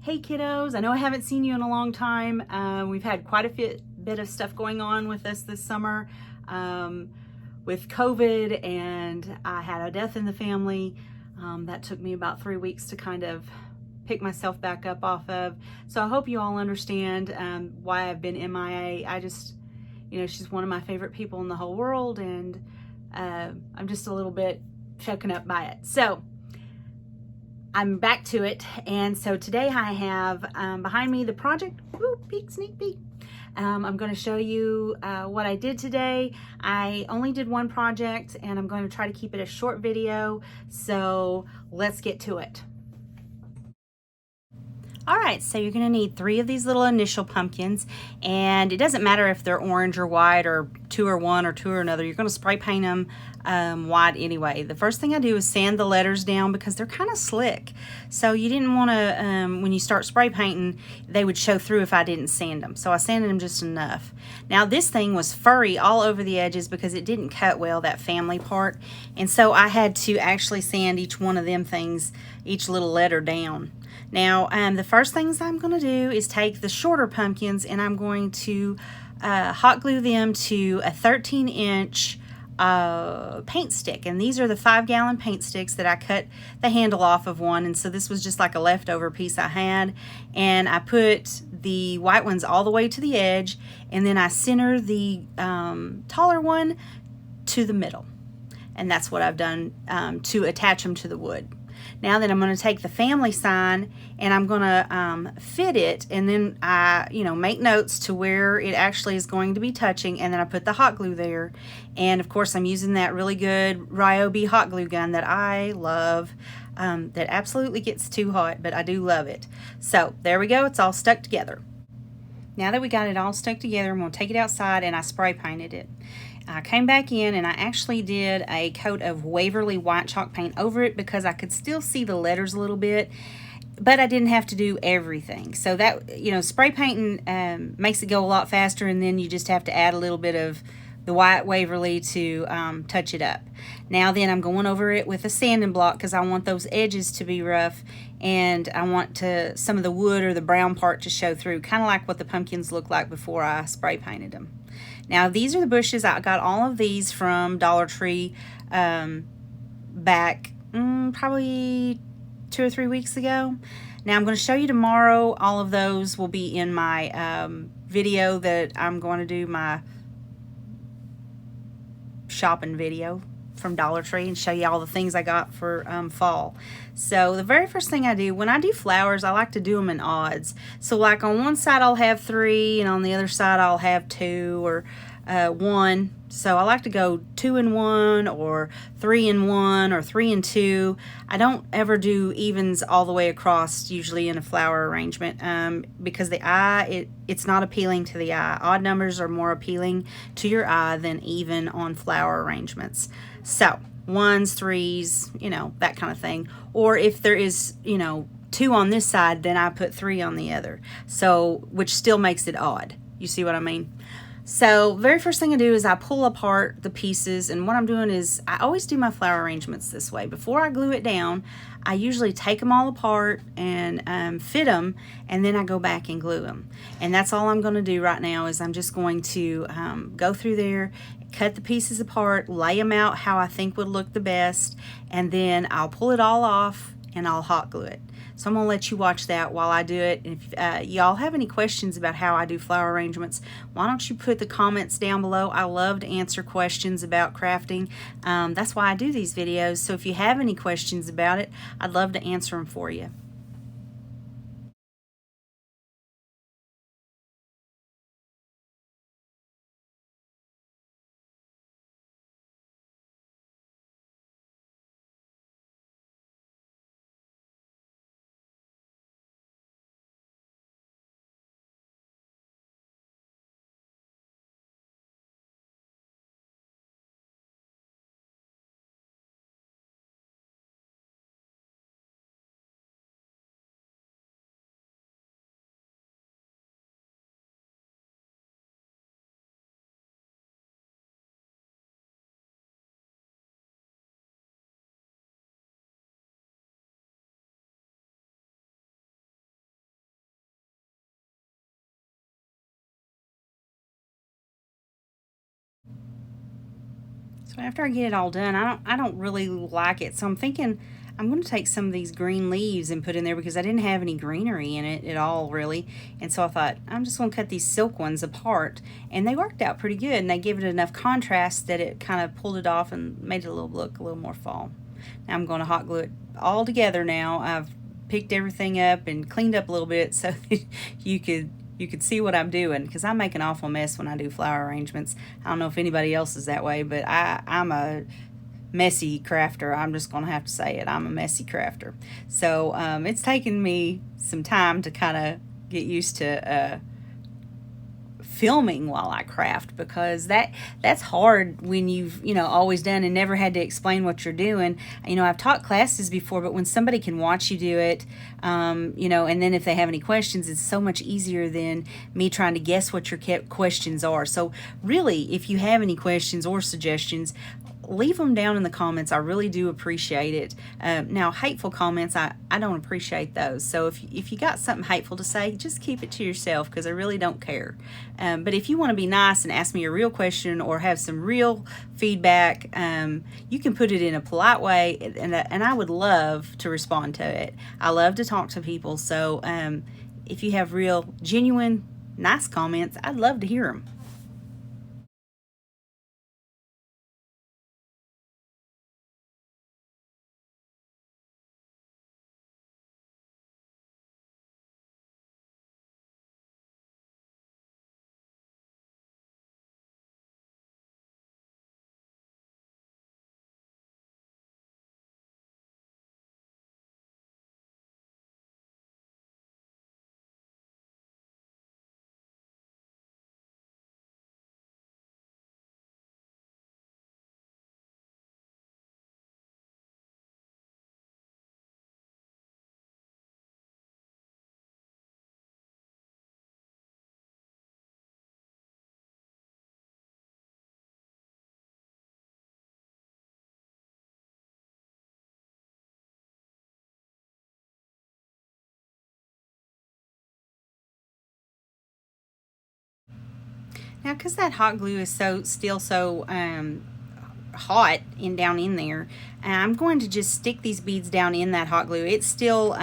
Hey kiddos, I know I haven't seen you in a long time. We've had quite a bit of stuff going on with us this summer with COVID, and I had a death in the family. That took me about 3 weeks to kind of pick myself back up off of. So I hope you all understand why I've been MIA. I just, she's one of my favorite people in the whole world, and I'm just a little bit shaken up by it. So I'm back to it, and so today I have behind me the project. Sneak peek. I'm going to show you what I did today. I only did one project, and I'm going to try to keep it a short video, so let's get to it. All right, so you're gonna need 3 of these little initial pumpkins, and it doesn't matter if they're orange or white or 2 or 1 or 2 or another. You're gonna spray paint them white anyway. The first thing I do is sand the letters down because they're kind of slick. So you didn't wanna, when you start spray painting, they would show through if I didn't sand them. So I sanded them just enough. Now this thing was furry all over the edges because it didn't cut well, that family part. And so I had to actually sand each one of them things, each little letter down. Now, the first things I'm going to do is take the shorter pumpkins, and I'm going to hot glue them to a 13-inch paint stick. And these are the 5-gallon paint sticks that I cut the handle off of one. And so this was just like a leftover piece I had. And I put the white ones all the way to the edge, and then I center the taller one to the middle. And that's what I've done to attach them to the wood. Now then, I'm going to take the family sign and I'm going to fit it, and then I, make notes to where it actually is going to be touching, and then I put the hot glue there. And of course, I'm using that really good Ryobi hot glue gun that I love. That absolutely gets too hot, but I do love it. So there we go. It's all stuck together. Now that we got it all stuck together, I'm going to take it outside, and I spray painted it. I came back in and I actually did a coat of Waverly white chalk paint over it because I could still see the letters a little bit, but I didn't have to do everything. So that, spray painting makes it go a lot faster, and then you just have to add a little bit of the white Waverly to touch it up. Now then, I'm going over it with a sanding block because I want those edges to be rough, and I want some of the wood or the brown part to show through, kind of like what the pumpkins look like before I spray painted them. Now these are the bushes. I got all of these from Dollar Tree back probably 2 or 3 weeks ago. Now I'm going to show you tomorrow. All of those will be in my video that I'm going to do, my shopping video from Dollar Tree, and show you all the things I got for fall. So the very first thing I do when I do flowers, I like to do them in odds. So like on one side I'll have 3, and on the other side I'll have 2 or 1. So I like to go 2 and 1 or 3 and 1 or 3 and 2. I don't ever do evens all the way across usually in a flower arrangement because the eye, it's not appealing to the eye. Odd numbers are more appealing to your eye than even on flower arrangements. So 1s, 3s, that kind of thing. Or if there is, 2 on this side, then I put 3 on the other. So, which still makes it odd. You see what I mean? So very first thing I do is I pull apart the pieces, and what I'm doing is I always do my flower arrangements this way. Before I glue it down, I usually take them all apart and fit them, and then I go back and glue them. And that's all I'm going to do right now is I'm just going to go through there, cut the pieces apart, lay them out how I think would look the best, and then I'll pull it all off and I'll hot glue it. So I'm going to let you watch that while I do it. If y'all have any questions about how I do flower arrangements, why don't you put the comments down below. I love to answer questions about crafting. That's why I do these videos. So if you have any questions about it, I'd love to answer them for you. So after I get it all done, I don't really like it. So I'm thinking I'm going to take some of these green leaves and put in there because I didn't have any greenery in it at all, really. And so I thought, I'm just going to cut these silk ones apart. And they worked out pretty good. And they gave it enough contrast that it kind of pulled it off and made it look a little more fall. Now I'm going to hot glue it all together now. I've picked everything up and cleaned up a little bit so that you could see what I'm doing, because I make an awful mess when I do flower arrangements. I don't know if anybody else is that way, but I'm a messy crafter. I'm just going to have to say it. I'm a messy crafter. So it's taken me some time to kind of get used to filming while I craft, because that's hard when you've always done and never had to explain what you're doing. I've taught classes before, but when somebody can watch you do it, and then if they have any questions, it's so much easier than me trying to guess what your questions are. So really, if you have any questions or suggestions, leave them down in the comments. I really do appreciate it. Now, hateful comments, I don't appreciate those. So if you got something hateful to say, just keep it to yourself, because I really don't care. But if you want to be nice and ask me a real question or have some real feedback, you can put it in a polite way, and I would love to respond to it. I love to talk to people. So if you have real, genuine, nice comments, I'd love to hear them. Now, because that hot glue is still so hot down in there, I'm going to just stick these beads down in that hot glue. It's still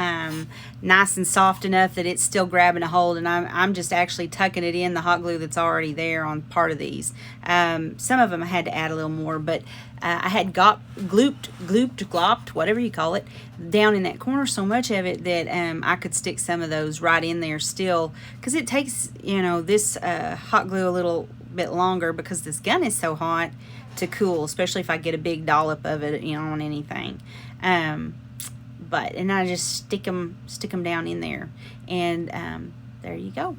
nice and soft enough that it's still grabbing a hold, and I'm just actually tucking it in the hot glue that's already there on part of these. Some of them I had to add a little more, but I had glopped, whatever you call it, down in that corner so much of it that I could stick some of those right in there still, because it takes this hot glue a little bit longer, because this gun is so hot to cool, especially if I get a big dollop of it on anything. And I just stick them down in there, and there you go.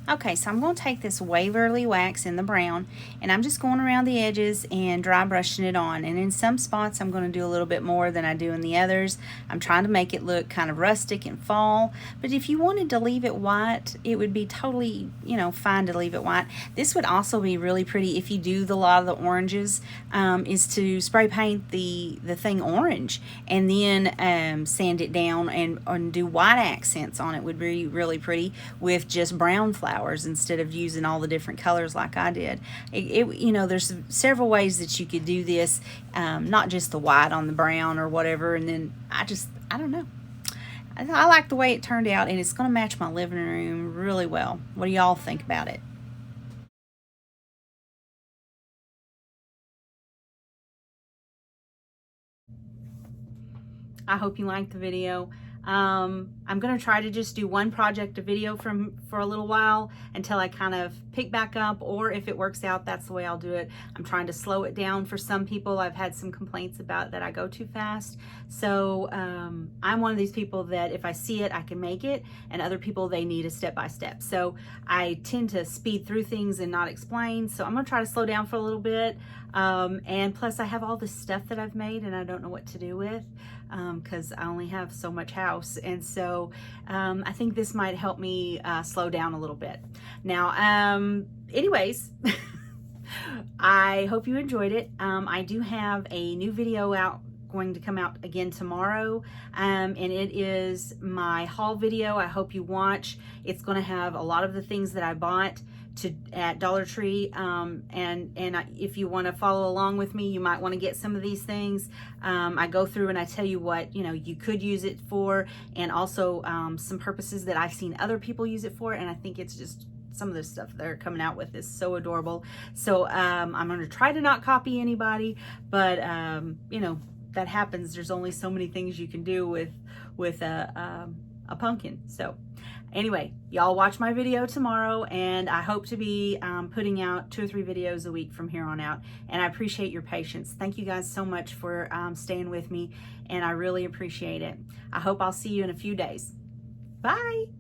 Okay, so I'm going to take this Waverly wax in the brown, and I'm just going around the edges and dry brushing it on. And in some spots I'm going to do a little bit more than I do in the others. I'm trying to make it look kind of rustic and fall, but if you wanted to leave it white, it would be totally fine to leave it white. This would also be really pretty if you do a lot of the oranges, is to spray paint the thing orange and then sand it down and do white accents on it. Would be really pretty with just brown flowers instead of using all the different colors like I did. There's several ways that you could do this, not just the white on the brown or whatever. And then I don't know. I like the way it turned out, and it's going to match my living room really well. What do y'all think about it? I hope you liked the video. I'm going to try to just do one project a video for a little while until I kind of pick back up, or if it works out, that's the way I'll do it. I'm trying to slow it down for some people. I've had some complaints about that I go too fast. So I'm one of these people that if I see it, I can make it, and other people, they need a step-by-step. So I tend to speed through things and not explain. So I'm going to try to slow down for a little bit. And plus I have all this stuff that I've made and I don't know what to do with, because I only have so much house. And so I think this might help me slow down a little bit. Now, anyways, I hope you enjoyed it. I do have a new video going to come out again tomorrow, and it is my haul video. I hope you watch. It's going to have a lot of the things that I bought at Dollar Tree, and if you want to follow along with me, you might want to get some of these things. I go through and I tell you what you could use it for, and also some purposes that I've seen other people use it for, and I think it's just some of the stuff they're coming out with is so adorable. So I'm going to try to not copy anybody, but that happens. There's only so many things you can do with a pumpkin. So anyway, y'all watch my video tomorrow, and I hope to be putting out 2 or 3 videos a week from here on out, and I appreciate your patience. Thank you guys so much for staying with me, and I really appreciate it. I hope I'll see you in a few days. Bye.